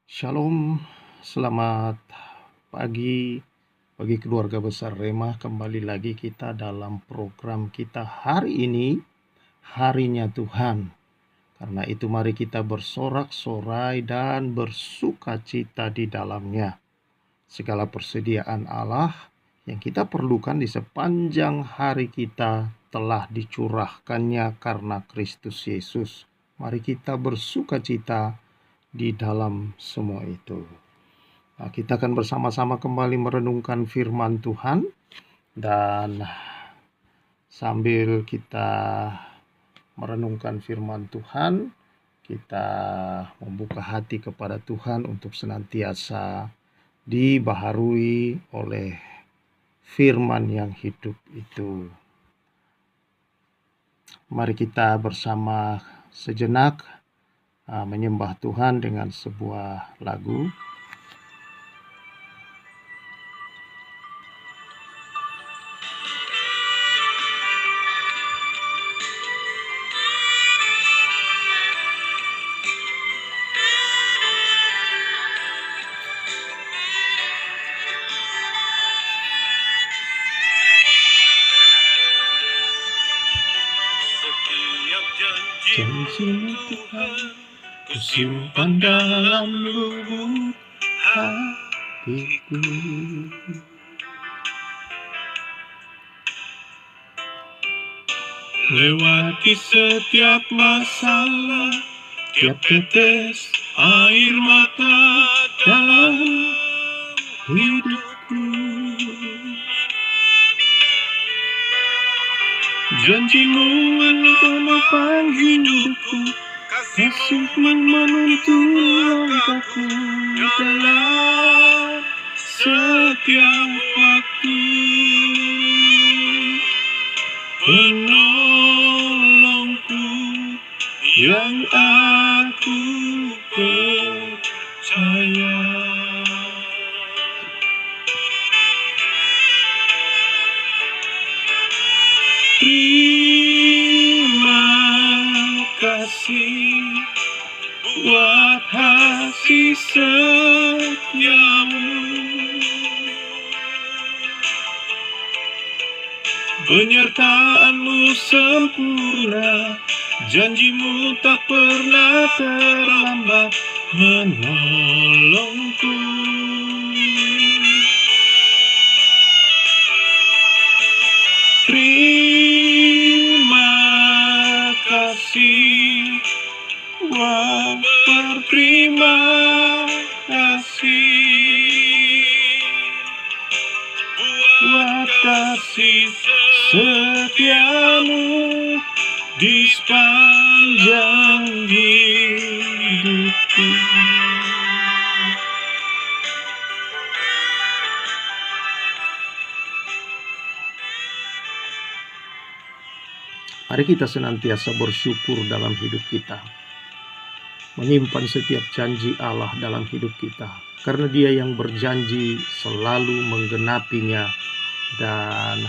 Shalom, selamat pagi bagi keluarga besar Rema. Kembali lagi kita dalam program kita hari ini, Harinya Tuhan. Karena itu mari kita bersorak-sorai dan bersukacita di dalamnya. Segala persediaan Allah yang kita perlukan di sepanjang hari kita telah dicurahkannya karena Kristus Yesus. Mari kita bersukacita di dalam semua itu. Nah, kita akan bersama-sama kembali merenungkan firman Tuhan, dan sambil kita merenungkan firman Tuhan, kita membuka hati kepada Tuhan untuk senantiasa dibaharui oleh firman yang hidup itu. Mari kita bersama sejenak menyembah Tuhan dengan sebuah lagu. Janji Tuhan kusimpan dalam lubuk hatiku, lewati setiap masalah, tiap tetes air mata dalam hidupku. Janjimu menopang hidupku, kasihmu menuntun langkahku dalam setiap waktu. Penolongku yang aku percaya. Terima kasih buat kasih setiamu, penyertaanmu sempurna, janjimu tak pernah terlambat menolongku. Terima kasih, wah berterima kasih buat kasih setiamu di sepanjang hidupku. Mari kita senantiasa bersyukur dalam hidup kita, menyimpan setiap janji Allah dalam hidup kita, karena Dia yang berjanji selalu menggenapinya dan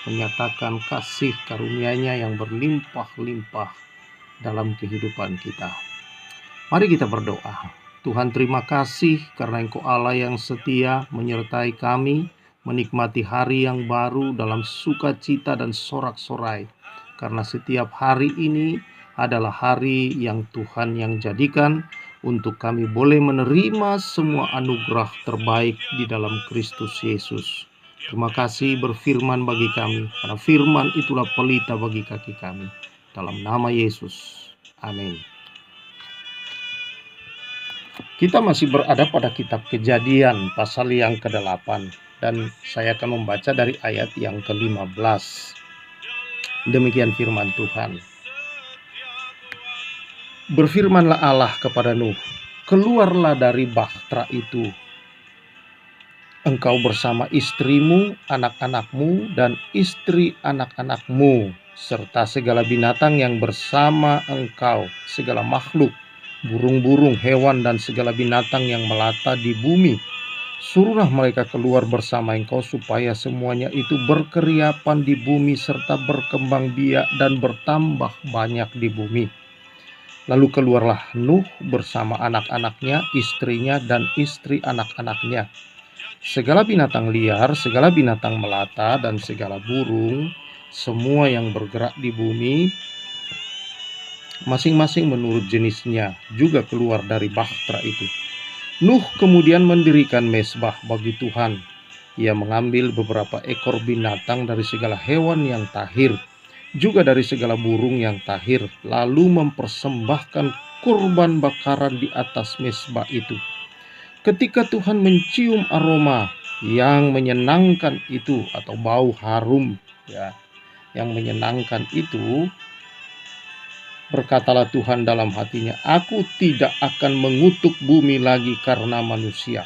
menyatakan kasih karunia-Nya yang berlimpah-limpah dalam kehidupan kita. Mari kita berdoa. Tuhan, terima kasih karena Engkau Allah yang setia menyertai kami menikmati hari yang baru dalam sukacita dan sorak-sorai. Karena setiap hari ini adalah hari yang Tuhan yang jadikan untuk kami boleh menerima semua anugerah terbaik di dalam Kristus Yesus. Terima kasih berfirman bagi kami, karena firman itulah pelita bagi kaki kami. Dalam nama Yesus, amin. Kita masih berada pada kitab Kejadian pasal yang ke-8, dan saya akan membaca dari ayat yang ke-15. Demikian firman Tuhan. Berfirmanlah Allah kepada Nuh, keluarlah dari bahtera itu, engkau bersama istrimu, anak-anakmu, dan istri anak-anakmu, serta segala binatang yang bersama engkau, segala makhluk, burung-burung, hewan, dan segala binatang yang melata di bumi. Suruhlah mereka keluar bersama engkau supaya semuanya itu berkeriapan di bumi serta berkembang biak dan bertambah banyak di bumi. Lalu keluarlah Nuh bersama anak-anaknya, istrinya, dan istri anak-anaknya. Segala binatang liar, segala binatang melata, dan segala burung, semua yang bergerak di bumi, masing-masing menurut jenisnya, juga keluar dari bahtera itu. Nuh kemudian mendirikan mezbah bagi Tuhan. Ia mengambil beberapa ekor binatang dari segala hewan yang tahir, juga dari segala burung yang tahir, lalu mempersembahkan kurban bakaran di atas mezbah itu. Ketika Tuhan mencium aroma yang menyenangkan itu, atau bau harum ya, yang menyenangkan itu, berkatalah Tuhan dalam hatinya, "Aku tidak akan mengutuk bumi lagi karena manusia,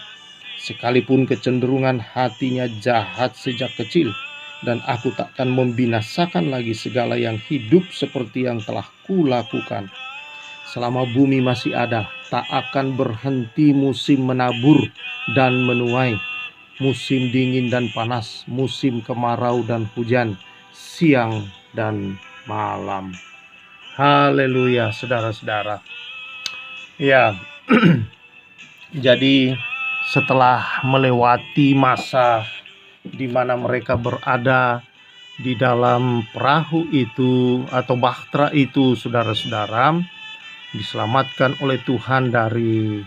sekalipun kecenderungan hatinya jahat sejak kecil, dan aku takkan membinasakan lagi segala yang hidup seperti yang telah kulakukan. Selama bumi masih ada, tak akan berhenti musim menabur dan menuai, musim dingin dan panas, musim kemarau dan hujan, siang dan malam." Haleluya, saudara-saudara. Ya, jadi setelah melewati masa di mana mereka berada di dalam perahu itu atau bahtera itu, saudara-saudara, diselamatkan oleh Tuhan dari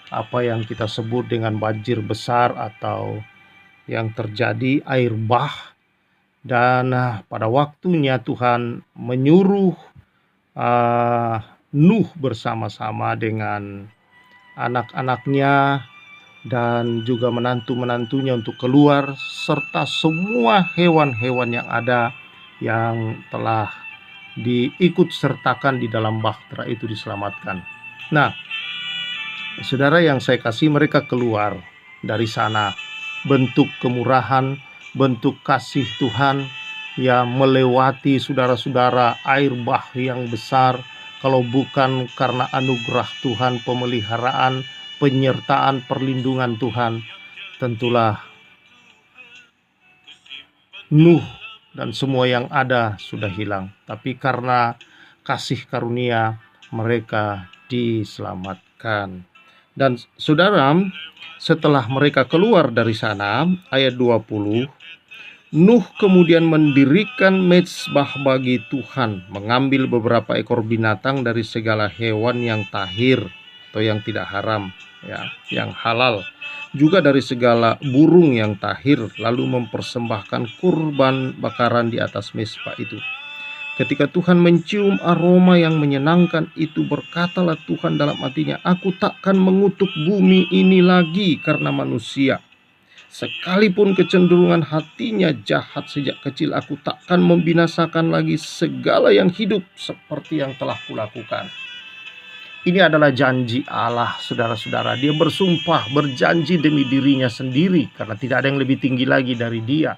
apa yang kita sebut dengan banjir besar atau yang terjadi air bah. Dan pada waktunya Tuhan menyuruh Nuh bersama-sama dengan anak-anaknya dan juga menantu-menantunya untuk keluar, serta semua hewan-hewan yang ada yang telah diikut sertakan di dalam bahtera itu diselamatkan. Nah, saudara yang saya kasih, mereka keluar dari sana, bentuk kemurahan, bentuk kasih Tuhan yang melewati saudara-saudara air bah yang besar. Kalau bukan karena anugerah Tuhan, pemeliharaan, penyertaan, perlindungan Tuhan, tentulah Nuh dan semua yang ada sudah hilang. Tapi karena kasih karunia, mereka diselamatkan. Dan saudara, setelah mereka keluar dari sana, ayat 20, Nuh kemudian mendirikan mezbah bagi Tuhan, mengambil beberapa ekor binatang dari segala hewan yang tahir atau yang tidak haram, ya, yang halal, juga dari segala burung yang tahir, lalu mempersembahkan kurban bakaran di atas mezbah itu. Ketika Tuhan mencium aroma yang menyenangkan itu, berkatalah Tuhan dalam hatinya, "Aku takkan mengutuk bumi ini lagi karena manusia. Sekalipun kecenderungan hatinya jahat sejak kecil, aku takkan membinasakan lagi segala yang hidup seperti yang telah kulakukan." Ini adalah janji Allah, saudara-saudara. Dia bersumpah, berjanji demi dirinya sendiri, karena tidak ada yang lebih tinggi lagi dari Dia.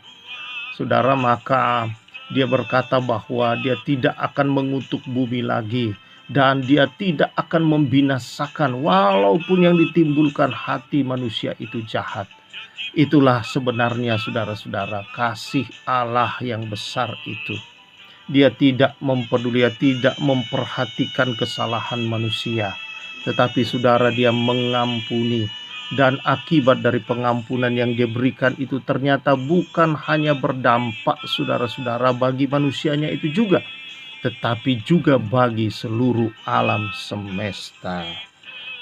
Saudara, maka Dia berkata bahwa Dia tidak akan mengutuk bumi lagi, dan Dia tidak akan membinasakan walaupun yang ditimbulkan hati manusia itu jahat. Itulah sebenarnya, saudara-saudara, kasih Allah yang besar itu. Dia tidak mempeduli, tidak memperhatikan kesalahan manusia, tetapi saudara, Dia mengampuni. Dan akibat dari pengampunan yang Dia berikan itu ternyata bukan hanya berdampak, saudara-saudara, bagi manusianya itu juga, tetapi juga bagi seluruh alam semesta.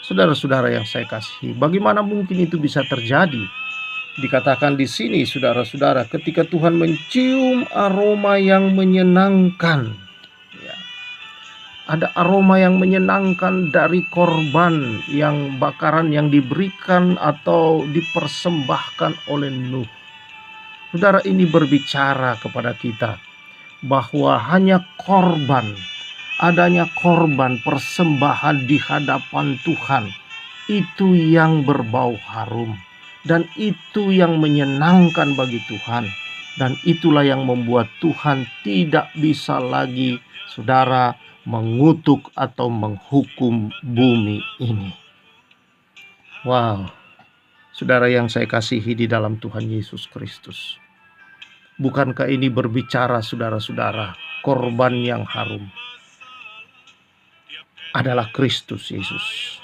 Saudara-saudara yang saya kasihi, bagaimana mungkin itu bisa terjadi? Dikatakan di sini, saudara-saudara, ketika Tuhan mencium aroma yang menyenangkan. Ya, ada aroma yang menyenangkan dari korban yang bakaran yang diberikan atau dipersembahkan oleh Nuh. Saudara, ini berbicara kepada kita bahwa hanya korban, adanya korban persembahan di hadapan Tuhan, itu yang berbau harum. Dan itu yang menyenangkan bagi Tuhan. Dan itulah yang membuat Tuhan tidak bisa lagi, saudara, mengutuk atau menghukum bumi ini. Wow, saudara yang saya kasihi di dalam Tuhan Yesus Kristus, bukankah ini berbicara, saudara-saudara, korban yang harum? adalah Kristus Yesus.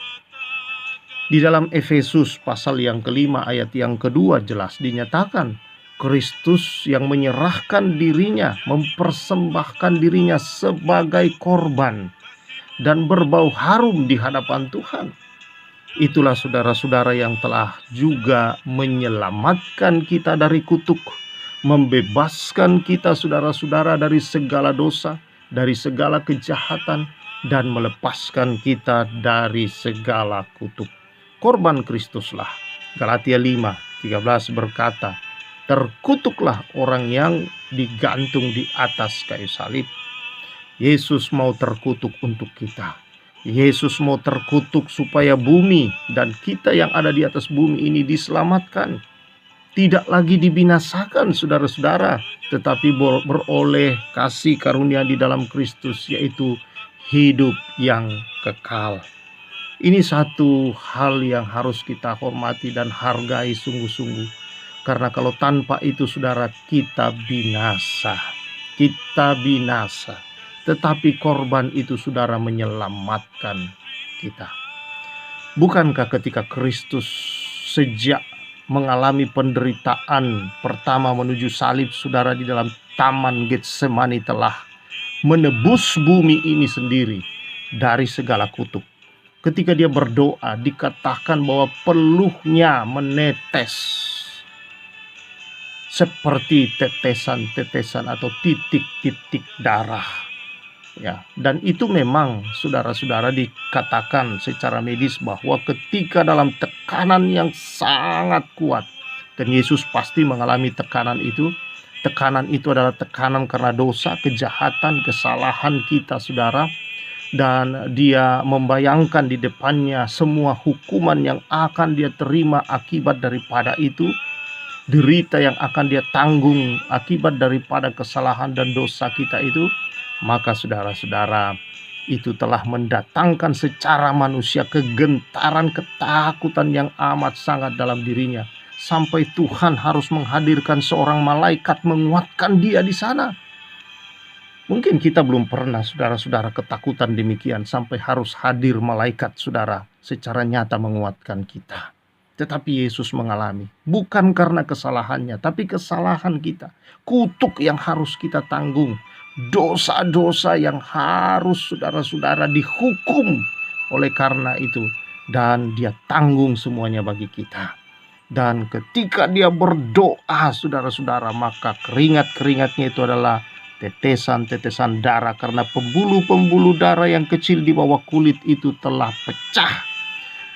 Di dalam Efesus pasal yang kelima ayat yang kedua jelas dinyatakan Kristus yang menyerahkan dirinya, mempersembahkan dirinya sebagai korban dan berbau harum di hadapan Tuhan. Itulah saudara-saudara yang telah juga menyelamatkan kita dari kutuk, membebaskan kita saudara-saudara dari segala dosa, dari segala kejahatan, dan melepaskan kita dari segala kutuk. Korban Kristuslah. Galatia 5:13 berkata, terkutuklah orang yang digantung di atas kayu salib. Yesus mau terkutuk untuk kita. Yesus mau terkutuk supaya bumi dan kita yang ada di atas bumi ini diselamatkan. Tidak lagi dibinasakan saudara-saudara, tetapi beroleh kasih karunia di dalam Kristus, yaitu hidup yang kekal. Ini satu hal yang harus kita hormati dan hargai sungguh-sungguh. Karena kalau tanpa itu saudara, kita binasa. Kita binasa. Tetapi korban itu saudara menyelamatkan kita. Bukankah ketika Kristus sejak mengalami penderitaan pertama menuju salib saudara di dalam taman Getsemani telah menebus bumi ini sendiri dari segala kutuk. Ketika dia berdoa dikatakan bahwa peluhnya menetes seperti tetesan-tetesan atau titik-titik darah. Ya, dan itu memang saudara-saudara dikatakan secara medis bahwa ketika dalam tekanan yang sangat kuat, dan Yesus pasti mengalami tekanan itu adalah tekanan karena dosa, kejahatan, kesalahan kita saudara. Dan dia membayangkan di depannya semua hukuman yang akan dia terima akibat daripada itu, derita yang akan dia tanggung akibat daripada kesalahan dan dosa kita itu. Maka saudara-saudara, itu telah mendatangkan secara manusia kegentaran, ketakutan yang amat sangat dalam dirinya, sampai Tuhan harus menghadirkan seorang malaikat menguatkan dia di sana. Mungkin kita belum pernah saudara-saudara ketakutan demikian sampai harus hadir malaikat saudara secara nyata menguatkan kita. Tetapi Yesus mengalami, bukan karena kesalahannya, tapi kesalahan kita. Kutuk yang harus kita tanggung, dosa-dosa yang harus saudara-saudara dihukum oleh karena itu. Dan dia tanggung semuanya bagi kita. Dan ketika dia berdoa saudara-saudara, maka keringat-keringatnya itu adalah tetesan-tetesan darah, karena pembuluh-pembuluh darah yang kecil di bawah kulit itu telah pecah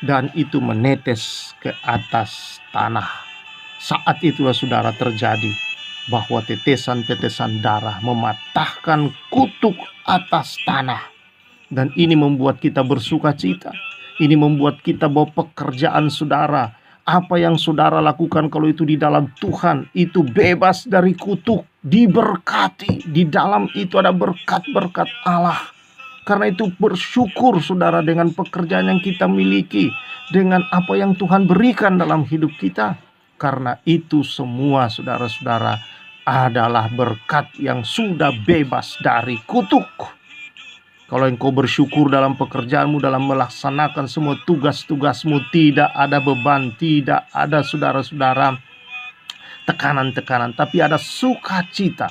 dan itu menetes ke atas tanah. Saat itulah saudara terjadi bahwa tetesan-tetesan darah mematahkan kutuk atas tanah, dan ini membuat kita bersuka cita. Ini membuat kita bahwa pekerjaan saudara, apa yang saudara lakukan kalau itu di dalam Tuhan, itu bebas dari kutuk, diberkati. Di dalam itu ada berkat-berkat Allah. Karena itu bersyukur saudara dengan pekerjaan yang kita miliki, dengan apa yang Tuhan berikan dalam hidup kita. Karena itu semua saudara-saudara adalah berkat yang sudah bebas dari kutuk. Kalau engkau bersyukur dalam pekerjaanmu, dalam melaksanakan semua tugas-tugasmu, tidak ada beban, tidak ada saudara-saudara tekanan-tekanan, tapi ada sukacita.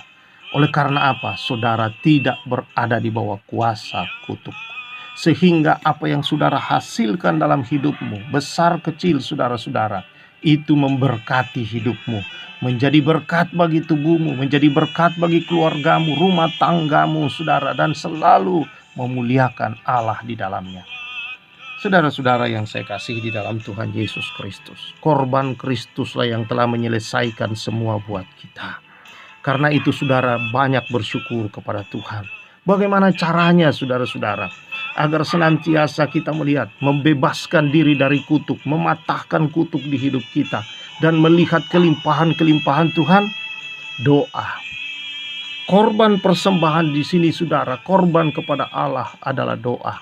Oleh karena apa? Saudara tidak berada di bawah kuasa kutuk. Sehingga apa yang saudara hasilkan dalam hidupmu, besar kecil saudara-saudara, itu memberkati hidupmu, menjadi berkat bagi tubuhmu, menjadi berkat bagi keluargamu, rumah tanggamu saudara, dan selalu memuliakan Allah di dalamnya. Saudara-saudara yang saya kasihi di dalam Tuhan Yesus Kristus, korban Kristuslah yang telah menyelesaikan semua buat kita. Karena itu saudara banyak bersyukur kepada Tuhan. Bagaimana caranya saudara-saudara agar senantiasa kita melihat, membebaskan diri dari kutuk, mematahkan kutuk di hidup kita, dan melihat kelimpahan-kelimpahan Tuhan? Doa. Korban persembahan di sini saudara, korban kepada Allah adalah doa.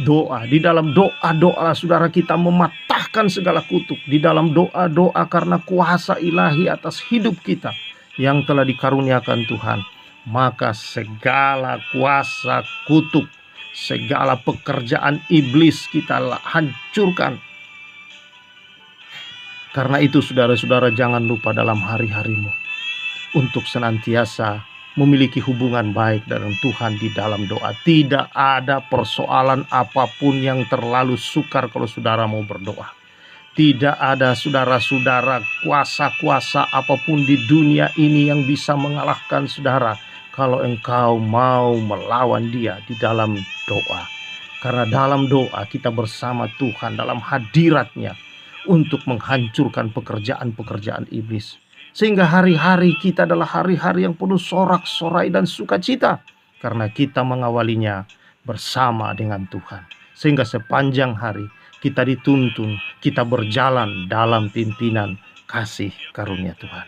Doa, di dalam doa-doa saudara kita mematahkan segala kutuk. Di dalam doa-doa karena kuasa ilahi atas hidup kita yang telah dikaruniakan Tuhan, maka segala kuasa kutuk Segala pekerjaan iblis kita hancurkan. Karena itu saudara-saudara, jangan lupa dalam hari-harimu untuk senantiasa memiliki hubungan baik dengan Tuhan di dalam doa. Tidak ada persoalan apapun yang terlalu sukar kalau saudara mau berdoa. Tidak ada saudara-saudara kuasa-kuasa apapun di dunia ini yang bisa mengalahkan saudara kalau engkau mau melawan dia di dalam doa. Karena dalam doa kita bersama Tuhan dalam hadiratnya untuk menghancurkan pekerjaan-pekerjaan iblis. Sehingga hari-hari kita adalah hari-hari yang penuh sorak-sorai dan sukacita. Karena kita mengawalinya bersama dengan Tuhan. Sehingga sepanjang hari kita dituntun, kita berjalan dalam pimpinan kasih karunia Tuhan.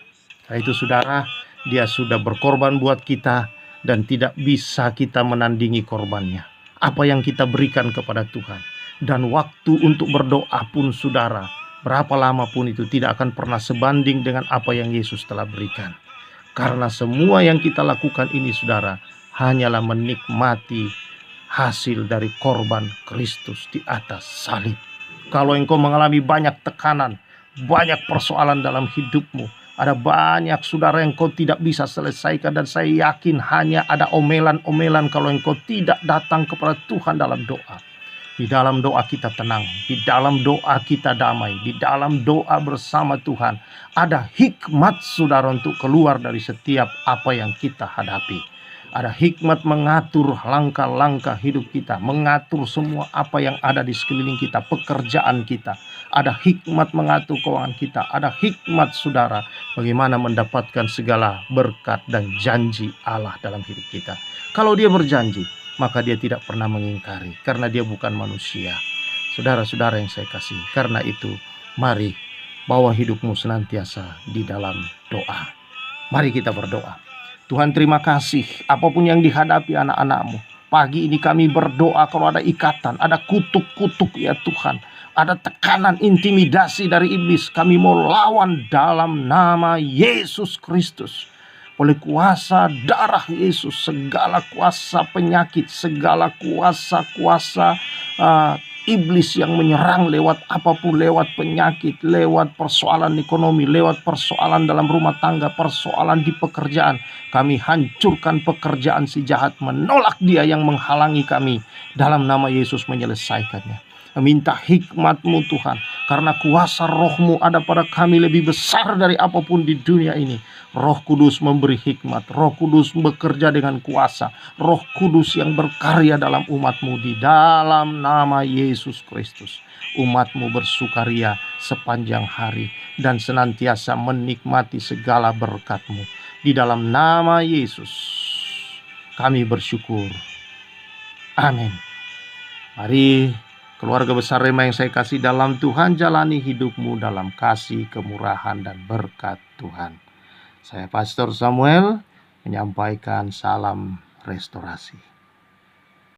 Nah itu saudara, dia sudah berkorban buat kita dan tidak bisa kita menandingi korbannya. Apa yang kita berikan kepada Tuhan. Dan waktu untuk berdoa pun saudara, berapa lama pun itu tidak akan pernah sebanding dengan apa yang Yesus telah berikan. Karena semua yang kita lakukan ini saudara, hanyalah menikmati hasil dari korban Kristus di atas salib. Kalau engkau mengalami banyak tekanan, banyak persoalan dalam hidupmu, ada banyak saudara yang engkau tidak bisa selesaikan, dan saya yakin hanya ada omelan-omelan kalau engkau tidak datang kepada Tuhan dalam doa. Di dalam doa kita tenang, di dalam doa kita damai, di dalam doa bersama Tuhan ada hikmat saudara untuk keluar dari setiap apa yang kita hadapi. Ada hikmat mengatur langkah-langkah hidup kita, mengatur semua apa yang ada di sekeliling kita, pekerjaan kita. Ada hikmat mengatur keuangan kita, ada hikmat saudara bagaimana mendapatkan segala berkat dan janji Allah dalam hidup kita. Kalau dia berjanji, maka dia tidak pernah mengingkari, karena dia bukan manusia. Saudara-saudara yang saya kasih, karena itu mari bawa hidupmu senantiasa di dalam doa. Mari kita berdoa. Tuhan, terima kasih apapun yang dihadapi anak-anak-Mu. Pagi ini kami berdoa kalau ada ikatan, ada kutuk-kutuk ya Tuhan, ada tekanan, intimidasi dari iblis, kami mau lawan dalam nama Yesus Kristus. Oleh kuasa darah Yesus, segala kuasa penyakit, segala kuasa-kuasa iblis yang menyerang lewat apapun, lewat penyakit, lewat persoalan ekonomi, lewat persoalan dalam rumah tangga, persoalan di pekerjaan, kami hancurkan pekerjaan si jahat, menolak dia yang menghalangi kami, dalam nama Yesus menyelesaikannya. Minta hikmat-Mu Tuhan, karena kuasa Roh-Mu ada pada kami lebih besar dari apapun di dunia ini. Roh Kudus memberi hikmat, Roh Kudus bekerja dengan kuasa, Roh Kudus yang berkarya dalam umat-Mu di dalam nama Yesus Kristus. Umat-Mu bersukaria sepanjang hari dan senantiasa menikmati segala berkat-Mu. Di dalam nama Yesus kami bersyukur. Amin. Mari keluarga besar Rema yang saya kasih dalam Tuhan, jalani hidupmu dalam kasih, kemurahan, dan berkat Tuhan. Saya Pastor Samuel menyampaikan salam restorasi.